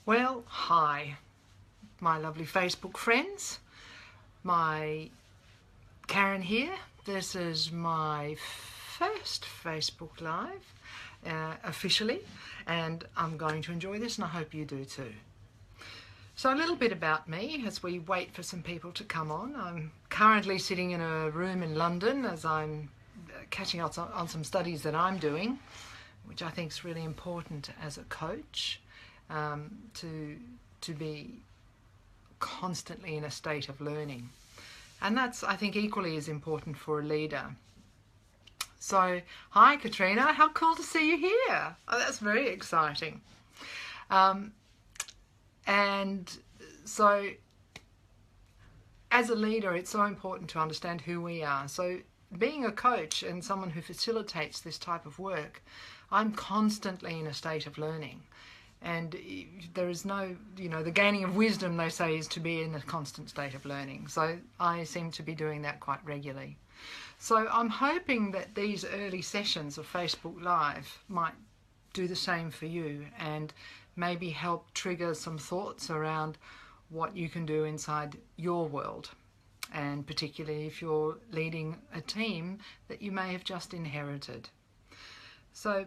Well, hi, my lovely Facebook friends. My Karen here. This is my first Facebook Live officially, and I'm going to enjoy this, and I hope you do too. So a little bit about me as we wait for some people to come on. I'm currently sitting in a room in London as I'm catching up on some studies that I'm doing, which I think is really important as a coach, to be constantly in a state of learning. And that's, I think, equally as important for a leader. So, hi Katrina, how cool to see you here. Oh, that's very exciting. And so, as a leader, it's so important to understand who we are. So, being a coach and someone who facilitates this type of work, I'm constantly in a state of learning. And there is no, the gaining of wisdom, they say, is to be in a constant state of learning. So I seem to be doing that quite regularly. So I'm hoping that these early sessions of Facebook Live might do the same for you and maybe help trigger some thoughts around what you can do inside your world. And particularly if you're leading a team that you may have just inherited. So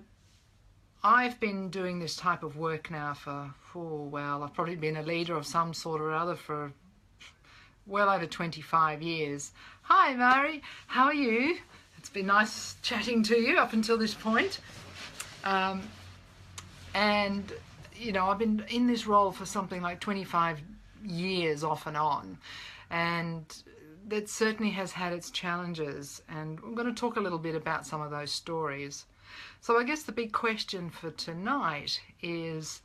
I've been doing this type of work now for, I've probably been a leader of some sort or other for well over 25 years. Hi Mary, how are you? It's been nice chatting to you up until this point. And, I've been in this role for something like 25 years off and on. And that certainly has had its challenges. And I'm going to talk a little bit about some of those stories. So I guess the big question for tonight is,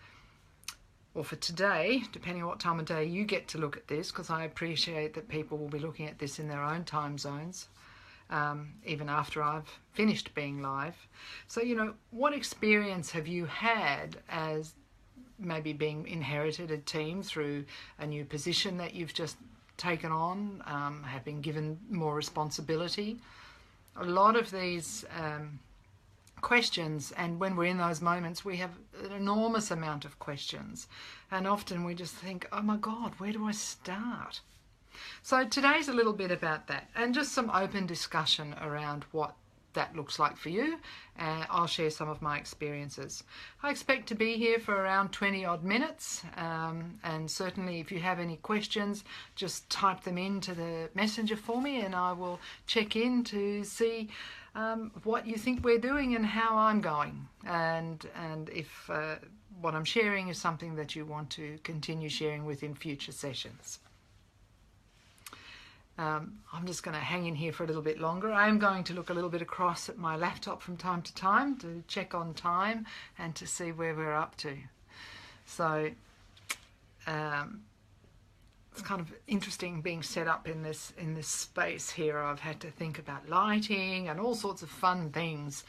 or for today, depending on what time of day you get to look at this, because I appreciate that people will be looking at this in their own time zones, even after I've finished being live. So, what experience have you had as maybe being inherited a team through a new position that you've just taken on, have been given more responsibility? A lot of these questions, and when we're in those moments we have an enormous amount of questions, and often we just think, oh my God, where do I start? So today's a little bit about that, and just some open discussion around what that looks like for you. I'll share some of my experiences. I expect to be here for around 20 odd minutes, and certainly if you have any questions, just type them into the messenger for me and I will check in to see what you think we're doing and how I'm going, and if what I'm sharing is something that you want to continue sharing within future sessions. I'm just going to hang in here for a little bit longer. I'm going to look a little bit across at my laptop from time to time to check on time and to see where we're up to. So it's kind of interesting being set up in this space here. I've had to think about lighting and all sorts of fun things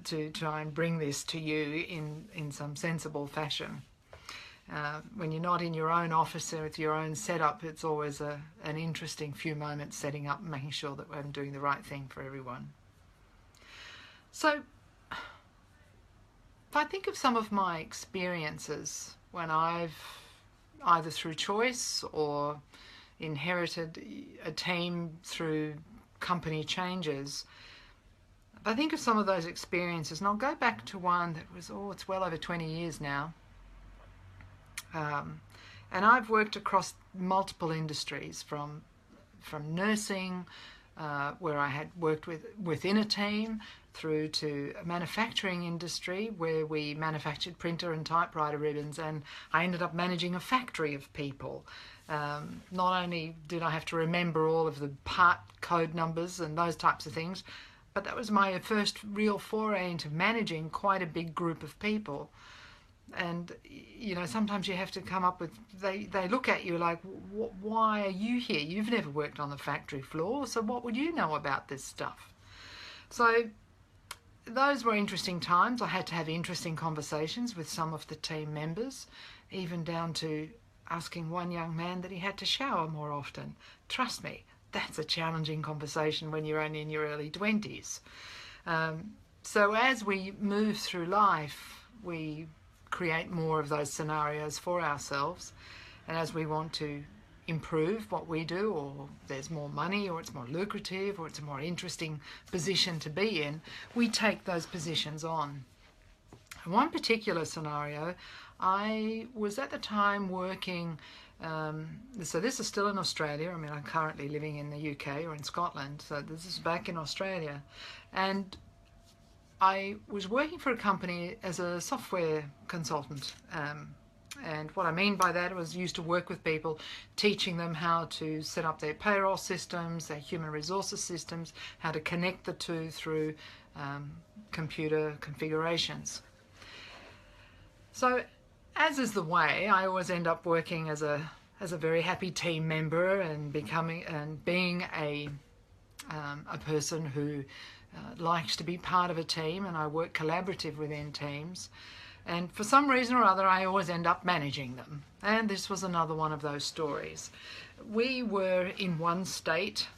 to try and bring this to you in some sensible fashion. When you're not in your own office with your own setup, it's always an interesting few moments setting up and making sure that I'm doing the right thing for everyone. So if I think of some of my experiences when I've either through choice or inherited a team through company changes, if I think of some of those experiences, and I'll go back to one that was, it's well over 20 years now. And I've worked across multiple industries, from nursing, where I had worked within a team, through to a manufacturing industry where we manufactured printer and typewriter ribbons, and I ended up managing a factory of people. Not only did I have to remember all of the part code numbers and those types of things, but that was my first real foray into managing quite a big group of people. And sometimes you have to come up with, they look at you like, why are you here? You've never worked on the factory floor, so what would you know about this stuff? So those were interesting times. I had to have interesting conversations with some of the team members, even down to asking one young man that he had to shower more often. Trust me, that's a challenging conversation when you're only in your early 20s. So as we move through life, we create more of those scenarios for ourselves. And as we want to improve what we do, or there's more money, or it's more lucrative, or it's a more interesting position to be in, we take those positions on. In one particular scenario, I was at the time working, so this is still in Australia. I mean, I'm currently living in the UK or in Scotland, so this is back in Australia. And I was working for a company as a software consultant. And what I mean by that was used to work with people, teaching them how to set up their payroll systems, their human resources systems, how to connect the two through computer configurations. So, as is the way, I always end up working as a very happy team member and being a person who likes to be part of a team, and I work collaborative within teams. And for some reason or other, I always end up managing them. And this was another one of those stories. We were in one state.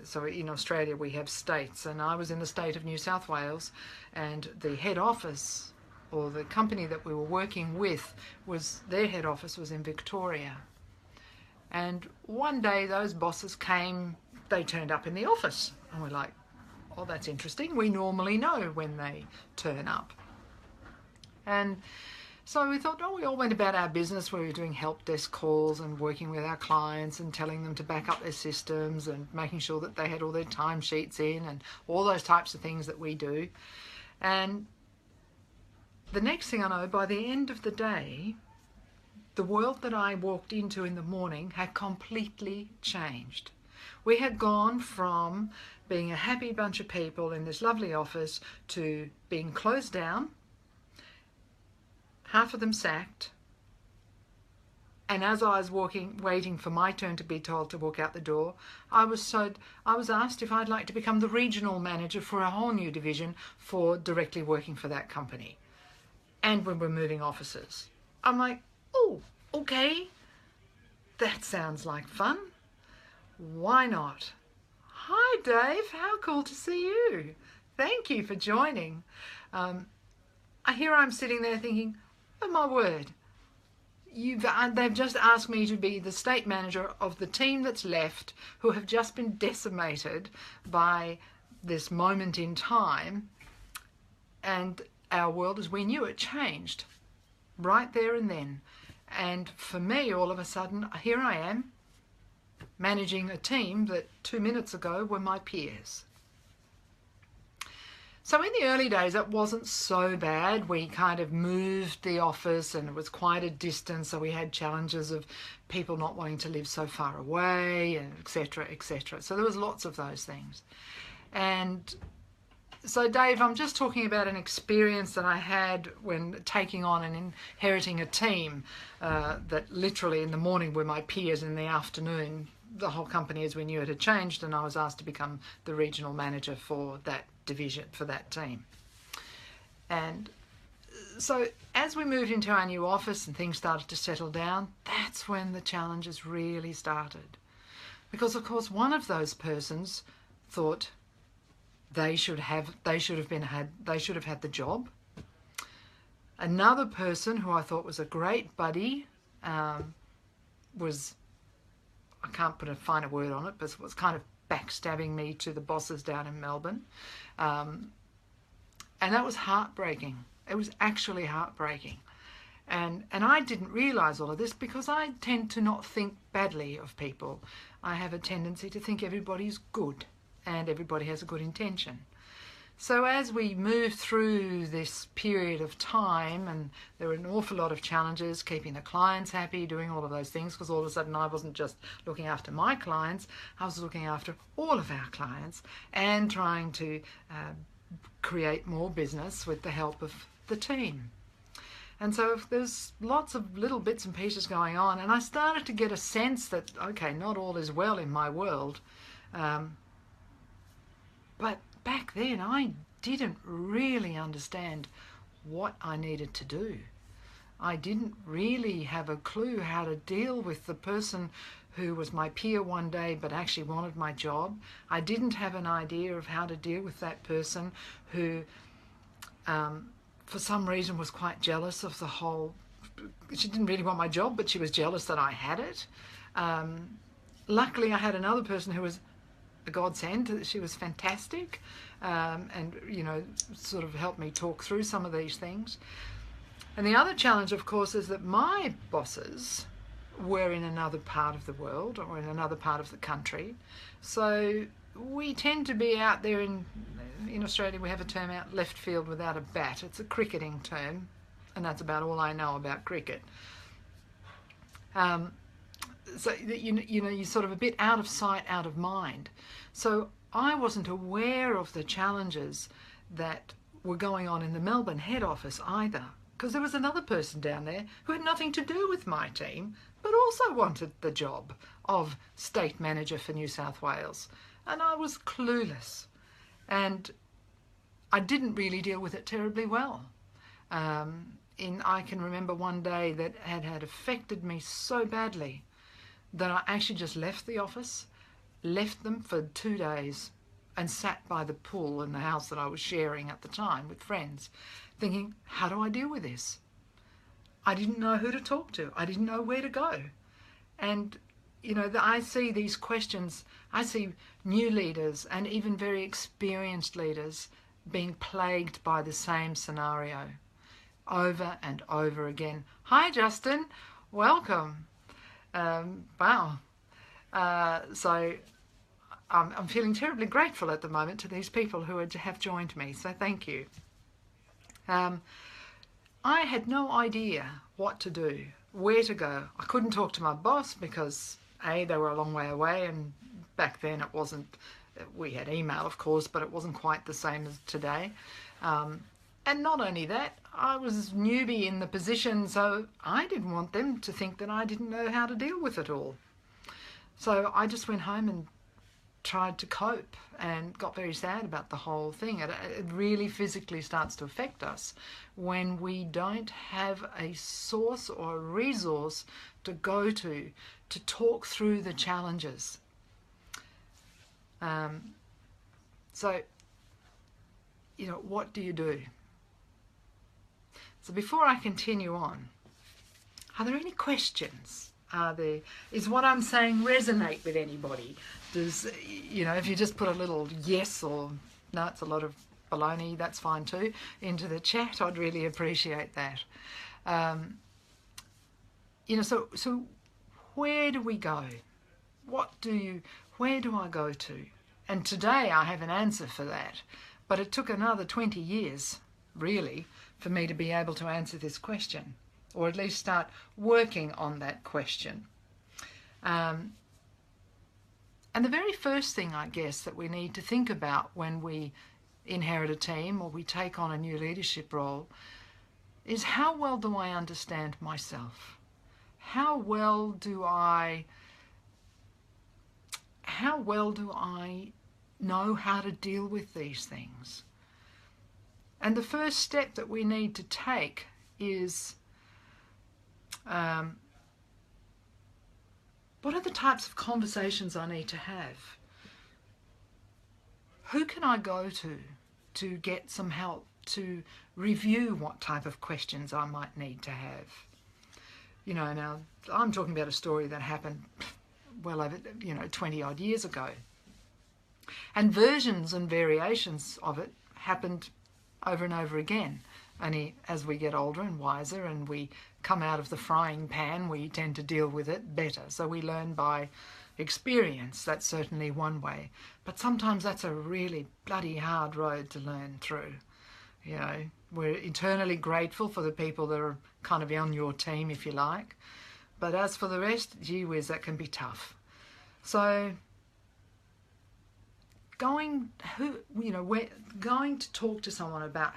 So in Australia, we have states. And I was in the state of New South Wales. And the head office, or the company that we were working with, their head office was in Victoria. And one day, those bosses they turned up in the office. And we're like, oh, that's interesting. We normally know when they turn up. And so we thought, we all went about our business. We were doing help desk calls and working with our clients and telling them to back up their systems and making sure that they had all their timesheets in and all those types of things that we do. And the next thing I know, by the end of the day, the world that I walked into in the morning had completely changed. We had gone from being a happy bunch of people in this lovely office to being closed down, half of them sacked, and as I was waiting for my turn to be told to walk out the door, I was asked if I'd like to become the regional manager for a whole new division for directly working for that company. And when we're moving offices. I'm like, oh, okay, that sounds like fun. Why not? Hi, Dave. How cool to see you. Thank you for joining. Here I'm sitting there thinking, oh my word, they've just asked me to be the state manager of the team that's left, who have just been decimated by this moment in time, and our world as we knew it changed right there and then. And for me, all of a sudden, here I am managing a team that 2 minutes ago were my peers. So in the early days, it wasn't so bad. We kind of moved the office and it was quite a distance, so we had challenges of people not wanting to live so far away, and et cetera, et cetera. So there was lots of those things. And so, Dave, I'm just talking about an experience that I had when taking on and inheriting a team that literally in the morning were my peers, in the afternoon the whole company as we knew it had changed, and I was asked to become the regional manager for that division, for that team. And so as we moved into our new office and things started to settle down, that's when the challenges really started. Because of course one of those persons thought they should have had the job. Another person who I thought was a great buddy was, I can't put a finer word on it, but was kind of backstabbing me to the bosses down in Melbourne. And that was heartbreaking. It was actually heartbreaking. And I didn't realise all of this because I tend to not think badly of people. I have a tendency to think everybody's good and everybody has a good intention. So as we moved through this period of time, and there were an awful lot of challenges, keeping the clients happy, doing all of those things, because all of a sudden I wasn't just looking after my clients, I was looking after all of our clients and trying to create more business with the help of the team. And so there's lots of little bits and pieces going on, and I started to get a sense that, okay, not all is well in my world. But back then I didn't really understand what I needed to do. I didn't really have a clue how to deal with the person who was my peer one day but actually wanted my job. I didn't have an idea of how to deal with that person who for some reason, was quite jealous of the whole. She didn't really want my job, but she was jealous that I had it. Luckily, I had another person who was a godsend. She was fantastic, and sort of helped me talk through some of these things. And the other challenge, of course, is that my bosses were in another part of the world or in another part of the country. So we tend to be out there in Australia. We have a term out left field without a bat. It's a cricketing term, and that's about all I know about cricket. So you're sort of a bit out of sight, out of mind. So I wasn't aware of the challenges that were going on in the Melbourne head office either, because there was another person down there who had nothing to do with my team, but also wanted the job of State Manager for New South Wales. And I was clueless. And I didn't really deal with it terribly well. I can remember one day that had affected me so badly that I actually just left the office, left them for 2 days, and sat by the pool in the house that I was sharing at the time with friends, thinking, how do I deal with this? I didn't know who to talk to. I didn't know where to go. And, I see these questions, I see new leaders and even very experienced leaders being plagued by the same scenario over and over again. Hi, Justin. Welcome. Wow. So I'm feeling terribly grateful at the moment to these people who have joined me. So thank you. I had no idea what to do, where to go. I couldn't talk to my boss because they were a long way away, and back then it wasn't. We had email, of course, but it wasn't quite the same as today. And not only that, I was newbie in the position, so I didn't want them to think that I didn't know how to deal with it all. So I just went home and tried to cope and got very sad about the whole thing. It really physically starts to affect us when we don't have a source or a resource to go to talk through the challenges. So, what do you do? So before I continue on, are there any questions? Is what I'm saying resonate with anybody? Does, if you just put a little yes or no, it's a lot of baloney, that's fine too, into the chat, I'd really appreciate that. So where do we go? Where do I go to? And today I have an answer for that, but it took another 20 years, really, for me to be able to answer this question, or at least start working on that question. And the very first thing, I guess, that we need to think about when we inherit a team or we take on a new leadership role is, how well do I understand myself? How well do I know how to deal with these things? And the first step that we need to take is, what are the types of conversations I need to have? Who can I go to get some help, to review what type of questions I might need to have? Now I'm talking about a story that happened well over 20 odd years ago, and versions and variations of it happened over and over again. Only as we get older and wiser and we come out of the frying pan, we tend to deal with it better. So we learn by experience. That's certainly one way. But sometimes that's a really bloody hard road to learn through. We're eternally grateful for the people that are kind of on your team, if you like. But as for the rest, gee whiz, that can be tough. So going to talk to someone about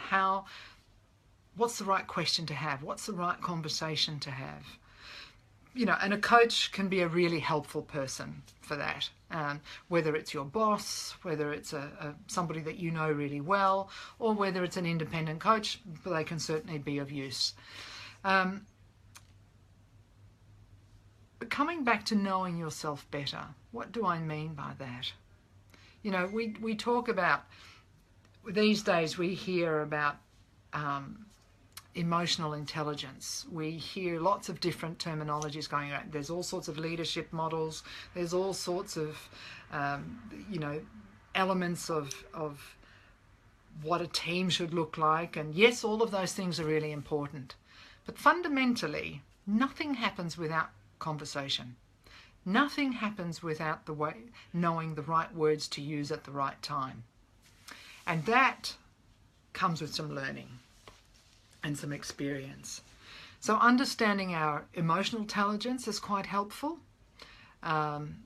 what's the right question to have, what's the right conversation to have. And a coach can be a really helpful person for that. Whether it's your boss, whether it's somebody that you know really well, or whether it's an independent coach, they can certainly be of use. But coming back to knowing yourself better, what do I mean by that? We talk about, these days we hear about emotional intelligence. We hear lots of different terminologies going around. There's all sorts of leadership models. There's all sorts of, elements of what a team should look like. And yes, all of those things are really important. But fundamentally, nothing happens without conversation. Nothing happens without knowing the right words to use at the right time. And that comes with some learning and some experience. So understanding our emotional intelligence is quite helpful. And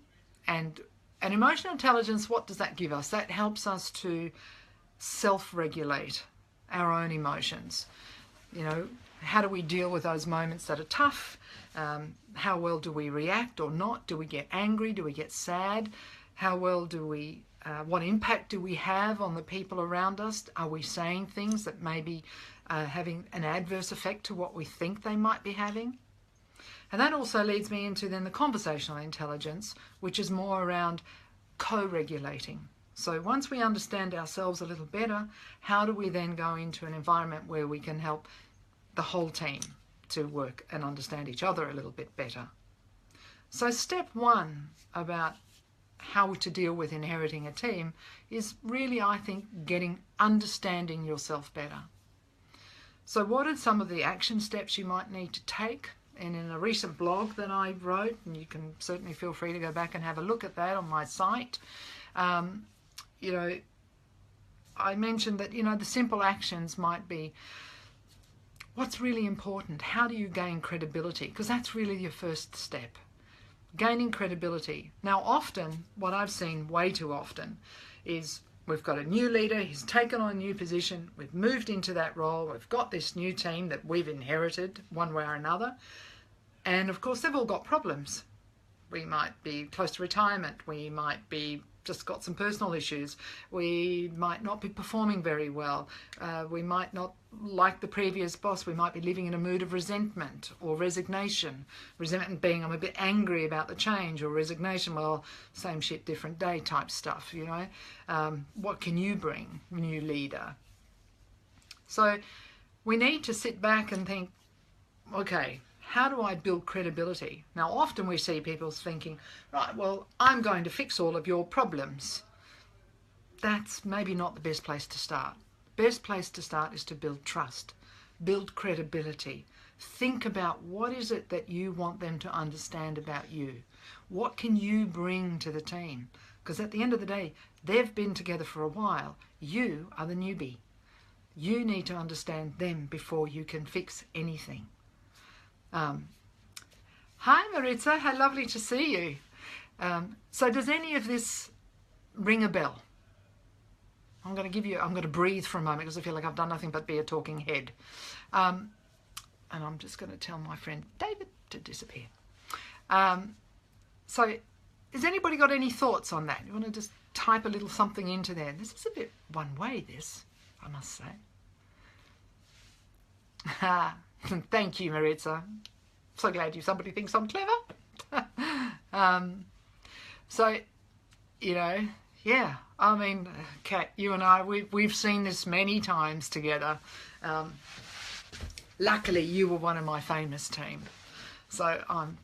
emotional intelligence, what does that give us? That helps us to self-regulate our own emotions. How do we deal with those moments that are tough? How well do we react or not? Do we get angry? Do we get sad? How well do we, what impact do we have on the people around us? Are we saying things that may be having an adverse effect to what we think they might be having? And that also leads me into then the conversational intelligence, which is more around co-regulating. So once we understand ourselves a little better, how do we then go into an environment where we can help the whole team to work and understand each other a little bit better? So step one about how to deal with inheriting a team is really, I think, understanding yourself better. So what are some of the action steps you might need to take? And in a recent blog that I wrote, and you can certainly feel free to go back and have a look at that on my site, I mentioned that, the simple actions might be, what's really important? How do you gain credibility? Because that's really your first step. Gaining credibility. Now, often, what I've seen way too often is we've got a new leader, he's taken on a new position, we've moved into that role, we've got this new team that we've inherited one way or another, and of course they've all got problems. We might be close to retirement, we might be just got some personal issues, we might not be performing very well, we might not like the previous boss, we might be living in a mood of resentment or resignation. Resentment being I'm a bit angry about the change, or resignation, well, same shit, different day type stuff, what can you bring, new leader? So we need to sit back and think, okay, how do I build credibility? Now, often we see people thinking, right, well, I'm going to fix all of your problems. That's maybe not the best place to start. Best place to start is to build trust, build credibility. Think about what is it that you want them to understand about you. What can you bring to the team? Because at the end of the day, they've been together for a while. You are the newbie. You need to understand them before you can fix anything. Hi Maritza, how lovely to see you. So does any of this ring a bell? I'm going to breathe for a moment because I feel like I've done nothing but be a talking head. And I'm just going to tell my friend David to disappear. So has anybody got any thoughts on that? You want to just type a little something into there? This is a bit one way, this, I must say. Thank you, Maritza. So glad somebody thinks I'm clever. Yeah, I mean, Kat, you and I, we've seen this many times together. Luckily, you were one of my famous team. So and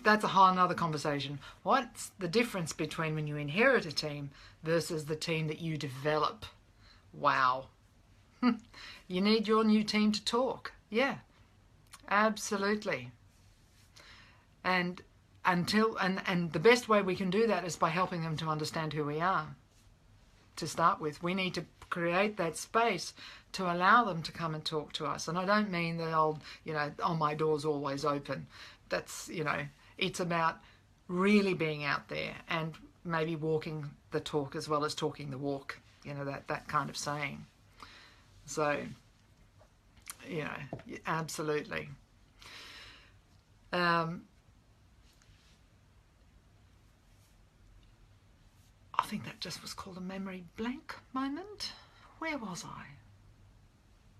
that's a whole other conversation. What's the difference between when you inherit a team versus the team that you develop? Wow. You need your new team to talk. Yeah, absolutely. And the best way we can do that is by helping them to understand who we are. To start with, we need to create that space to allow them to come and talk to us. And I don't mean the old, oh, my door's always open. That's, it's about really being out there and maybe walking the talk as well as talking the walk, that kind of saying. So, absolutely. I think that just was called a memory blank moment. Where was I?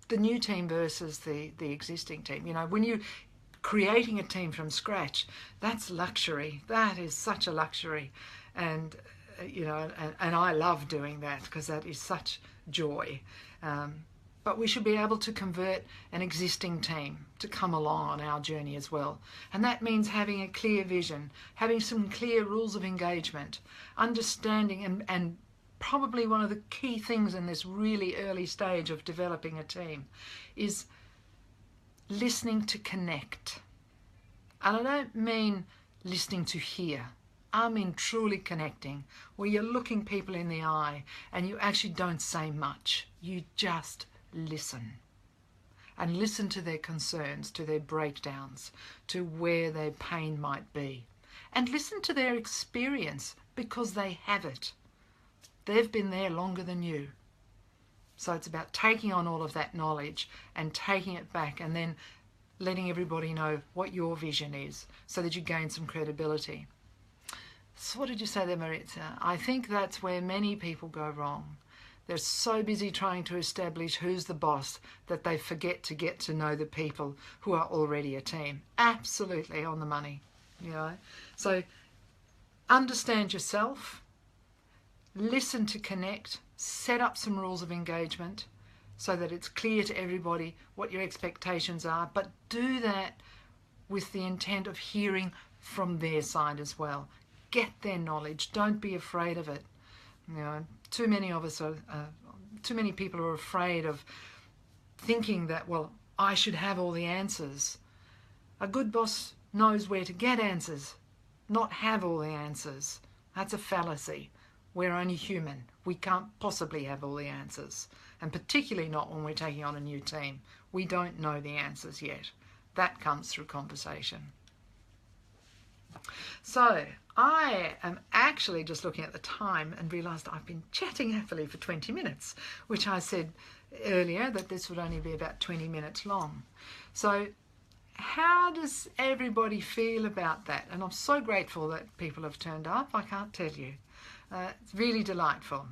The new team versus the existing team. When you're creating a team from scratch, that's luxury. That is such a luxury. And, and I love doing that because that is such joy. but we should be able to convert an existing team to come along on our journey as well. And that means having a clear vision, having some clear rules of engagement, understanding, and probably one of the key things in this really early stage of developing a team is listening to connect. And I don't mean listening to hear. I mean truly connecting, where you're looking people in the eye and you actually don't say much. You just listen. And listen to their concerns, to their breakdowns, to where their pain might be. And listen to their experience, because they have it. They've been there longer than you. So it's about taking on all of that knowledge and taking it back, and then letting everybody know what your vision is so that you gain some credibility. So what did you say there, Maritza? I think that's where many people go wrong. They're so busy trying to establish who's the boss that they forget to get to know the people who are already a team. Absolutely on the money, you know. So understand yourself, listen to connect, set up some rules of engagement so that it's clear to everybody what your expectations are, but do that with the intent of hearing from their side as well. Get their knowledge. Don't be afraid of it. You know, too many of us are, too many people are afraid of thinking that, well, I should have all the answers. A good boss knows where to get answers, not have all the answers. That's a fallacy. We're only human. We can't possibly have all the answers, and particularly not when we're taking on a new team. We don't know the answers yet. That comes through conversation. So I am actually just looking at the time and realised I've been chatting happily for 20 minutes, which I said earlier that this would only be about 20 minutes long. So how does everybody feel about that? And I'm so grateful that people have turned up. I can't tell you. It's really delightful.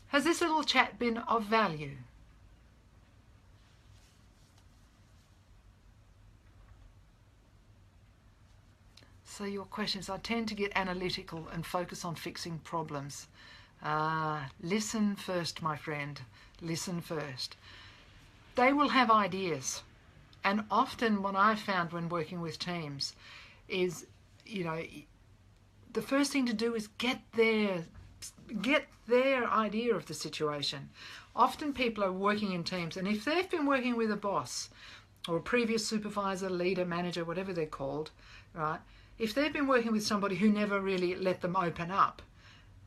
Has this little chat been of value? So your questions, I tend to get analytical and focus on fixing problems. Listen first, my friend. Listen first. They will have ideas. And often what I've found when working with teams is, you know, the first thing to do is get their idea of the situation. Often people are working in teams, and if they've been working with a boss or a previous supervisor, leader, manager, whatever they're called, right? If they've been working with somebody who never really let them open up,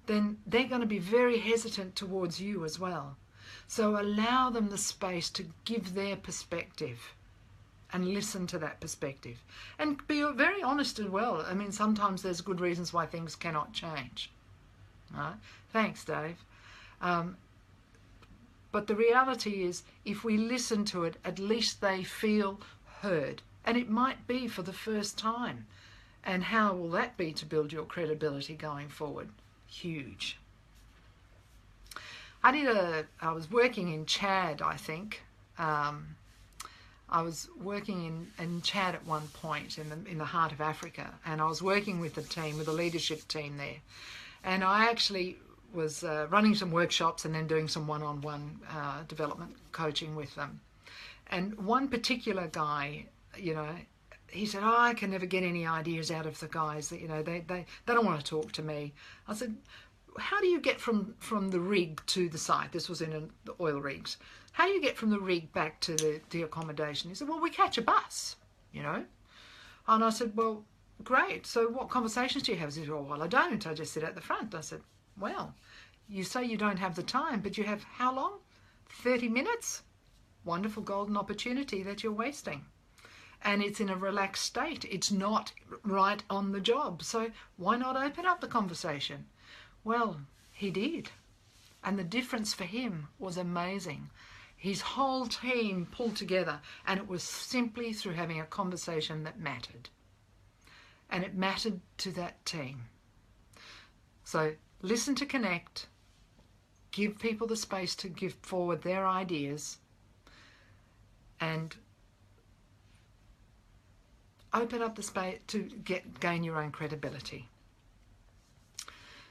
then they're going to be very hesitant towards you as well. So allow them the space to give their perspective and listen to that perspective. And be very honest as well. I mean, sometimes there's good reasons why things cannot change. Right? Thanks, Dave. But the reality is, if we listen to it, at least they feel heard. And it might be for the first time. And how will that be to build your credibility going forward? Huge. I was working in Chad, I think. I was working in Chad at one point in the heart of Africa, and I was working with a team, with a leadership team there. And I actually was running some workshops and then doing some one-on-one development coaching with them. And one particular guy, you know, he said, oh, I can never get any ideas out of the guys. That, you know, they don't want to talk to me. I said, how do you get from the rig to the site? This was in the oil rigs. How do you get from the rig back to the accommodation? He said, well, we catch a bus, you know. And I said, well, great. So what conversations do you have? He said, oh, well, I don't. I just sit at the front. I said, well, you say you don't have the time, but you have how long? 30 minutes? Wonderful golden opportunity that you're wasting. And it's in a relaxed state. It's not right on the job. So why not open up the conversation? Well, he did. And the difference for him was amazing. His whole team pulled together, and it was simply through having a conversation that mattered. And it mattered to that team. So listen to connect, give people the space to give forward their ideas, and open up the space to gain your own credibility.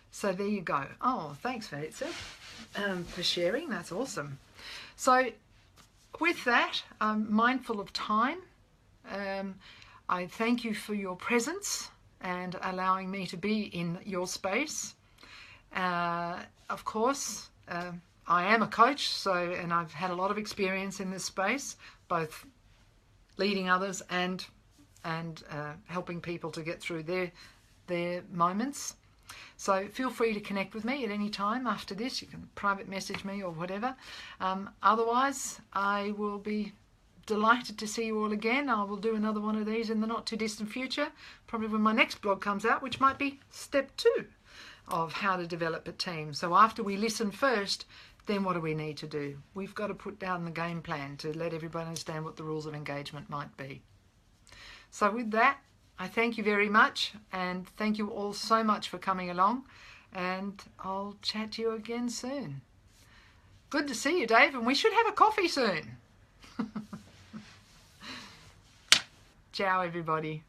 So there you go. Oh, thanks, Vanessa, for sharing. That's awesome. So with that, I'm mindful of time. I thank you for your presence and allowing me to be in your space. Of course, I am a coach, and I've had a lot of experience in this space, both leading others and helping people to get through their moments. So feel free to connect with me at any time after this. You can private message me or whatever. Otherwise, I will be delighted to see you all again. I will do another one of these in the not too distant future, probably when my next blog comes out, which might be step 2 of how to develop a team. So after we listen first, then what do we need to do? We've got to put down the game plan to let everybody understand what the rules of engagement might be. So with that, I thank you very much, and thank you all so much for coming along, and I'll chat to you again soon. Good to see you, Dave, and we should have a coffee soon. Ciao, everybody.